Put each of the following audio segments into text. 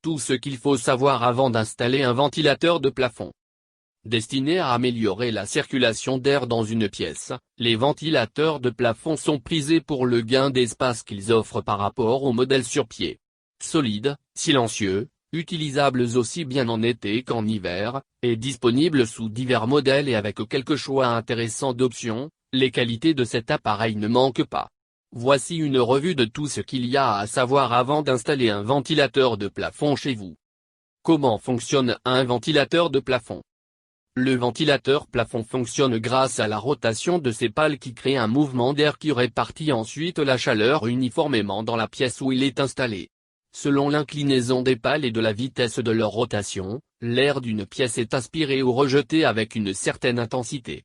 tout ce qu'il faut savoir avant d'installer un ventilateur de plafond. Destinés à améliorer la circulation d'air dans une pièce, les ventilateurs de plafond sont prisés pour le gain d'espace qu'ils offrent par rapport aux modèles sur pied. Solides, silencieux, utilisables aussi bien en été qu'en hiver, et disponibles sous divers modèles et avec quelques choix intéressants d'options, les qualités de cet appareil ne manquent pas. Voici une revue de tout ce qu'il y a à savoir avant d'installer un ventilateur de plafond chez vous. Comment fonctionne un ventilateur de plafond? Le ventilateur plafond fonctionne grâce à la rotation de ses pales qui crée un mouvement d'air qui répartit ensuite la chaleur uniformément dans la pièce où il est installé. Selon l'inclinaison des pales et de la vitesse de leur rotation, l'air d'une pièce est aspiré ou rejeté avec une certaine intensité.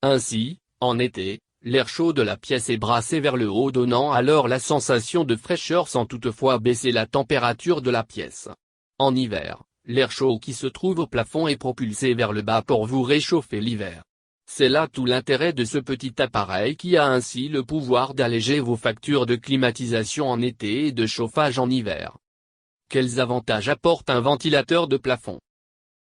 Ainsi, en été, l'air chaud de la pièce est brassé vers le haut donnant alors la sensation de fraîcheur sans toutefois baisser la température de la pièce. En hiver, l'air chaud qui se trouve au plafond est propulsé vers le bas pour vous réchauffer l'hiver. C'est là tout l'intérêt de ce petit appareil qui a ainsi le pouvoir d'alléger vos factures de climatisation en été et de chauffage en hiver. Quels avantages apporte un ventilateur de plafond?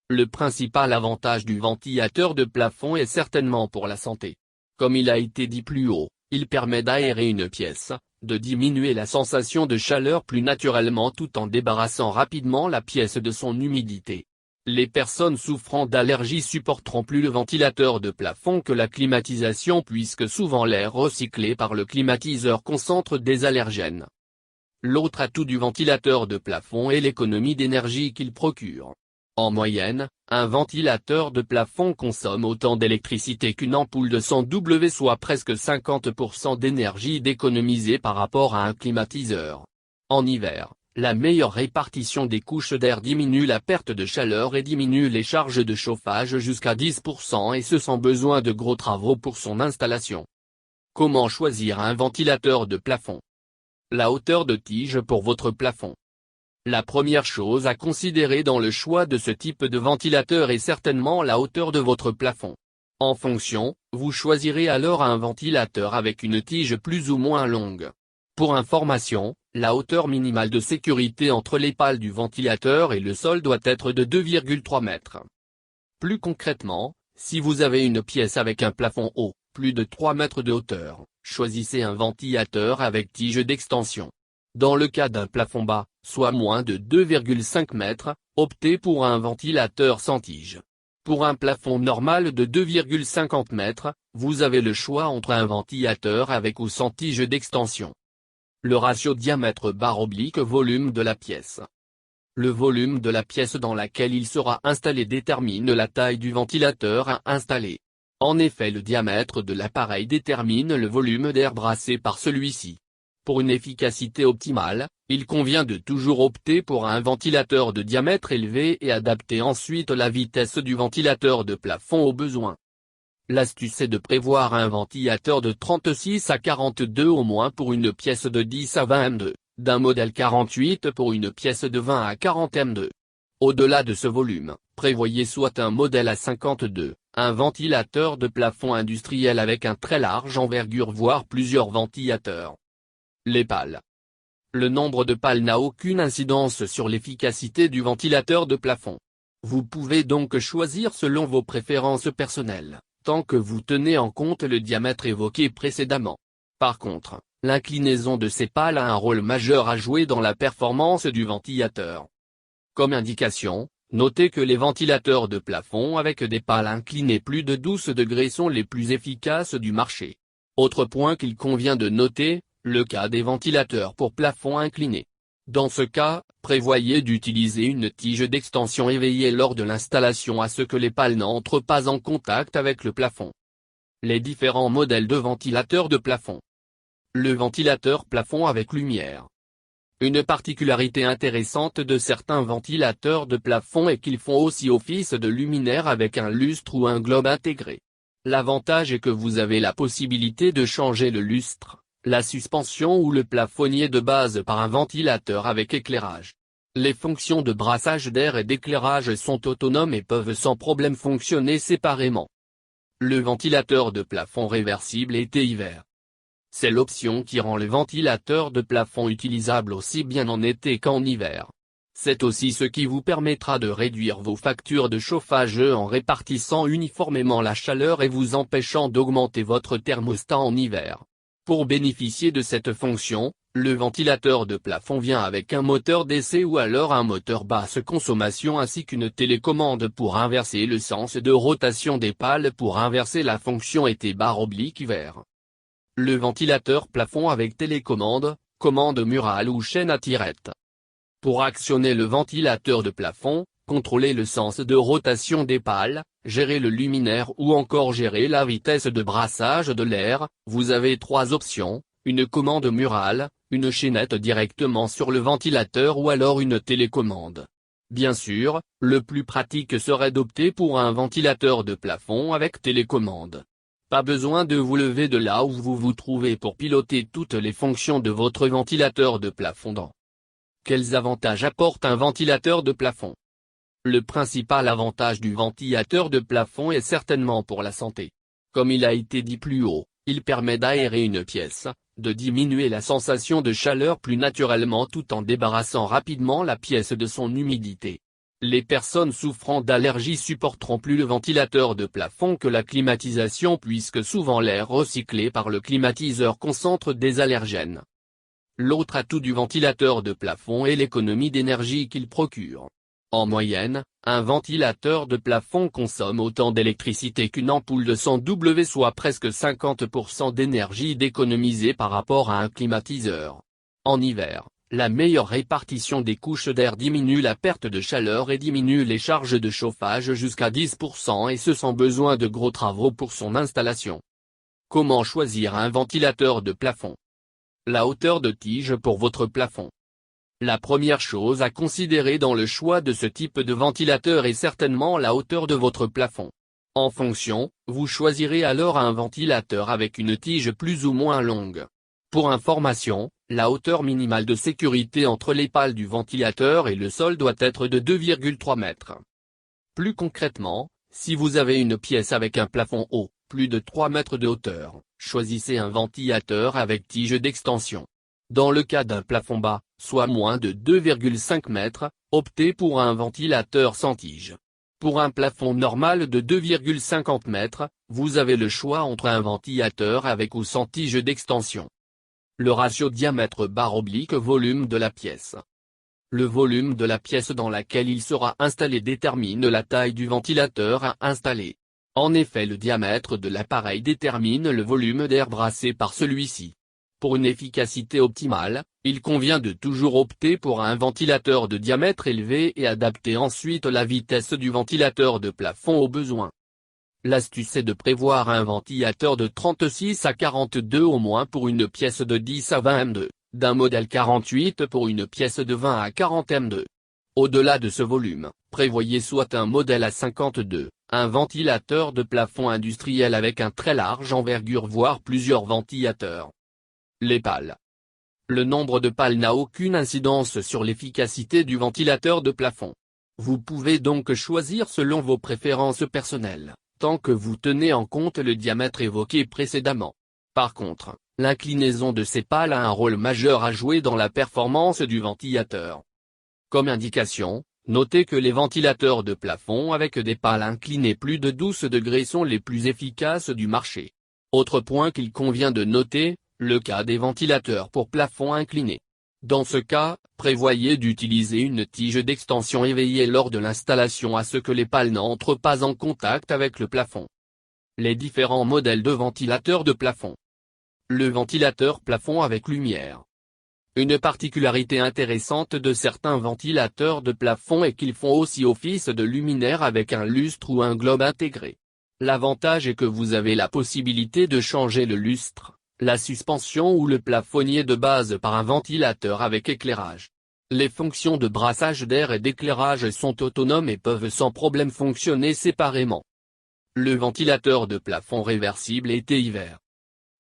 Le principal avantage du ventilateur de plafond est certainement pour la santé. Comme il a été dit plus haut, il permet d'aérer une pièce, de diminuer la sensation de chaleur plus naturellement tout en débarrassant rapidement la pièce de son humidité. Les personnes souffrant d'allergies supporteront plus le ventilateur de plafond que la climatisation puisque souvent l'air recyclé par le climatiseur concentre des allergènes. L'autre atout du ventilateur de plafond est l'économie d'énergie qu'il procure. En moyenne, un ventilateur de plafond consomme autant d'électricité qu'une ampoule de 100 W, soit presque 50% d'énergie d'économiser par rapport à un climatiseur. En hiver, la meilleure répartition des couches d'air diminue la perte de chaleur et diminue les charges de chauffage jusqu'à 10% et ce sans besoin de gros travaux pour son installation. Comment choisir un ventilateur de plafond? La hauteur de tige pour votre plafond. La première chose à considérer dans le choix de ce type de ventilateur est certainement la hauteur de votre plafond. En fonction, vous choisirez alors un ventilateur avec une tige plus ou moins longue. Pour information, la hauteur minimale de sécurité entre les pales du ventilateur et le sol doit être de 2,3 mètres. Plus concrètement, si vous avez une pièce avec un plafond haut, plus de 3 mètres de hauteur, choisissez un ventilateur avec tige d'extension. Dans le cas d'un plafond bas, soit moins de 2,5 mètres, optez pour un ventilateur sans tige. Pour un plafond normal de 2,50 mètres, vous avez le choix entre un ventilateur avec ou sans tige d'extension. Le ratio diamètre/volume de la pièce. Le volume de la pièce dans laquelle il sera installé détermine la taille du ventilateur à installer. En effet, le diamètre de l'appareil détermine le volume d'air brassé par celui-ci. Pour une efficacité optimale, il convient de toujours opter pour un ventilateur de diamètre élevé et adapter ensuite la vitesse du ventilateur de plafond aux besoins. L'astuce est de prévoir un ventilateur de 36 à 42 au moins pour une pièce de 10 à 20 m2, d'un modèle 48 pour une pièce de 20 à 40 m2. Au-delà de ce volume, prévoyez soit un modèle à 52, un ventilateur de plafond industriel avec un très large envergure voire plusieurs ventilateurs. Les pales. Le nombre de pales n'a aucune incidence sur l'efficacité du ventilateur de plafond. Vous pouvez donc choisir selon vos préférences personnelles, tant que vous tenez en compte le diamètre évoqué précédemment. Par contre, l'inclinaison de ces pales a un rôle majeur à jouer dans la performance du ventilateur. Comme indication, notez que les ventilateurs de plafond avec des pales inclinées plus de 12 degrés sont les plus efficaces du marché. Autre point qu'il convient de noter, le cas des ventilateurs pour plafond incliné. Dans ce cas, prévoyez d'utiliser une tige d'extension et veillez lors de l'installation à ce que les pales n'entrent pas en contact avec le plafond. Les différents modèles de ventilateurs de plafond. Le ventilateur plafond avec lumière. Une particularité intéressante de certains ventilateurs de plafond est qu'ils font aussi office de luminaire avec un lustre ou un globe intégré. L'avantage est que vous avez la possibilité de changer le lustre, la suspension ou le plafonnier de base par un ventilateur avec éclairage. Les fonctions de brassage d'air et d'éclairage sont autonomes et peuvent sans problème fonctionner séparément. Le ventilateur de plafond réversible été-hiver. C'est l'option qui rend le ventilateur de plafond utilisable aussi bien en été qu'en hiver. C'est aussi ce qui vous permettra de réduire vos factures de chauffage en répartissant uniformément la chaleur et vous empêchant d'augmenter votre thermostat en hiver. Pour bénéficier de cette fonction, le ventilateur de plafond vient avec un moteur d'essai ou alors un moteur basse consommation ainsi qu'une télécommande pour inverser le sens de rotation des pales pour inverser la fonction été/hiver. Le ventilateur plafond avec télécommande, commande murale ou chaîne à tirette. Pour actionner le ventilateur de plafond, contrôler le sens de rotation des pales, gérer le luminaire ou encore gérer la vitesse de brassage de l'air, vous avez 3 options, une commande murale, une chaînette directement sur le ventilateur ou alors une télécommande. Bien sûr, le plus pratique serait d'opter pour un ventilateur de plafond avec télécommande. Pas besoin de vous lever de là où vous vous trouvez pour piloter toutes les fonctions de votre ventilateur de plafond. Quels avantages apporte un ventilateur de plafond? Le principal avantage du ventilateur de plafond est certainement pour la santé. Comme il a été dit plus haut, il permet d'aérer une pièce, de diminuer la sensation de chaleur plus naturellement tout en débarrassant rapidement la pièce de son humidité. Les personnes souffrant d'allergies supporteront plus le ventilateur de plafond que la climatisation puisque souvent l'air recyclé par le climatiseur concentre des allergènes. L'autre atout du ventilateur de plafond est l'économie d'énergie qu'il procure. En moyenne, un ventilateur de plafond consomme autant d'électricité qu'une ampoule de 100 W, soit presque 50% d'énergie d'économiser par rapport à un climatiseur. En hiver, la meilleure répartition des couches d'air diminue la perte de chaleur et diminue les charges de chauffage jusqu'à 10% et ce sans besoin de gros travaux pour son installation. Comment choisir un ventilateur de plafond? La hauteur de tige pour votre plafond. La première chose à considérer dans le choix de ce type de ventilateur est certainement la hauteur de votre plafond. En fonction, vous choisirez alors un ventilateur avec une tige plus ou moins longue. Pour information, la hauteur minimale de sécurité entre les pales du ventilateur et le sol doit être de 2,3 mètres. Plus concrètement, si vous avez une pièce avec un plafond haut, plus de 3 mètres de hauteur, choisissez un ventilateur avec tige d'extension. Dans le cas d'un plafond bas, soit moins de 2,5 mètres, optez pour un ventilateur sans tige. Pour un plafond normal de 2,50 mètres, vous avez le choix entre un ventilateur avec ou sans tige d'extension. Le ratio diamètre/volume de la pièce. Le volume de la pièce dans laquelle il sera installé détermine la taille du ventilateur à installer. En effet, le diamètre de l'appareil détermine le volume d'air brassé par celui-ci. Pour une efficacité optimale, il convient de toujours opter pour un ventilateur de diamètre élevé et adapter ensuite la vitesse du ventilateur de plafond aux besoins. L'astuce est de prévoir un ventilateur de 36 à 42 au moins pour une pièce de 10 à 20 m2, d'un modèle 48 pour une pièce de 20 à 40 m2. Au-delà de ce volume, prévoyez soit un modèle à 52, un ventilateur de plafond industriel avec un très large envergure voire plusieurs ventilateurs. Les pales. Le nombre de pales n'a aucune incidence sur l'efficacité du ventilateur de plafond. Vous pouvez donc choisir selon vos préférences personnelles, tant que vous tenez en compte le diamètre évoqué précédemment. Par contre, l'inclinaison de ces pales a un rôle majeur à jouer dans la performance du ventilateur. Comme indication, notez que les ventilateurs de plafond avec des pales inclinées plus de 12 degrés sont les plus efficaces du marché. Autre point qu'il convient de noter, le cas des ventilateurs pour plafond incliné. Dans ce cas, prévoyez d'utiliser une tige d'extension et veillez lors de l'installation à ce que les pales n'entrent pas en contact avec le plafond. Les différents modèles de ventilateurs de plafond. Le ventilateur plafond avec lumière. Une particularité intéressante de certains ventilateurs de plafond est qu'ils font aussi office de luminaire avec un lustre ou un globe intégré. L'avantage est que vous avez la possibilité de changer le lustre, la suspension ou le plafonnier de base par un ventilateur avec éclairage. Les fonctions de brassage d'air et d'éclairage sont autonomes et peuvent sans problème fonctionner séparément. Le ventilateur de plafond réversible été-hiver.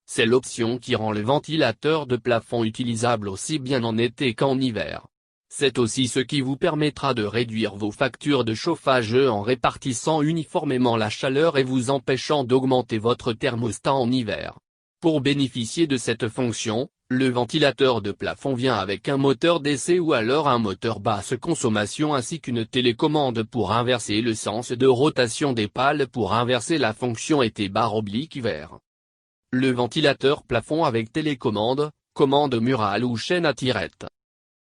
C'est l'option qui rend le ventilateur de plafond utilisable aussi bien en été qu'en hiver. C'est aussi ce qui vous permettra de réduire vos factures de chauffage en répartissant uniformément la chaleur et vous empêchant d'augmenter votre thermostat en hiver. Pour bénéficier de cette fonction, Le ventilateur de plafond vient avec un moteur d'essai ou alors un moteur basse consommation ainsi qu'une télécommande pour inverser le sens de rotation des pales pour inverser la fonction été barre oblique vert. Le ventilateur plafond avec télécommande, commande murale ou chaîne à tirette.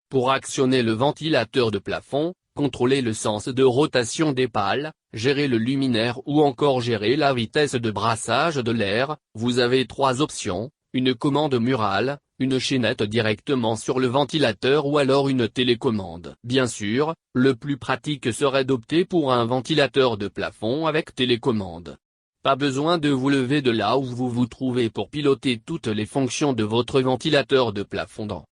Pour actionner le ventilateur de plafond, contrôler le sens de rotation des pales, gérer le luminaire ou encore gérer la vitesse de brassage de l'air, vous avez trois options, une commande murale, une chaînette directement sur le ventilateur ou alors une télécommande. Bien sûr, le plus pratique serait d'opter pour un ventilateur de plafond avec télécommande. Pas besoin de vous lever de là où vous vous trouvez pour piloter toutes les fonctions de votre ventilateur de plafond.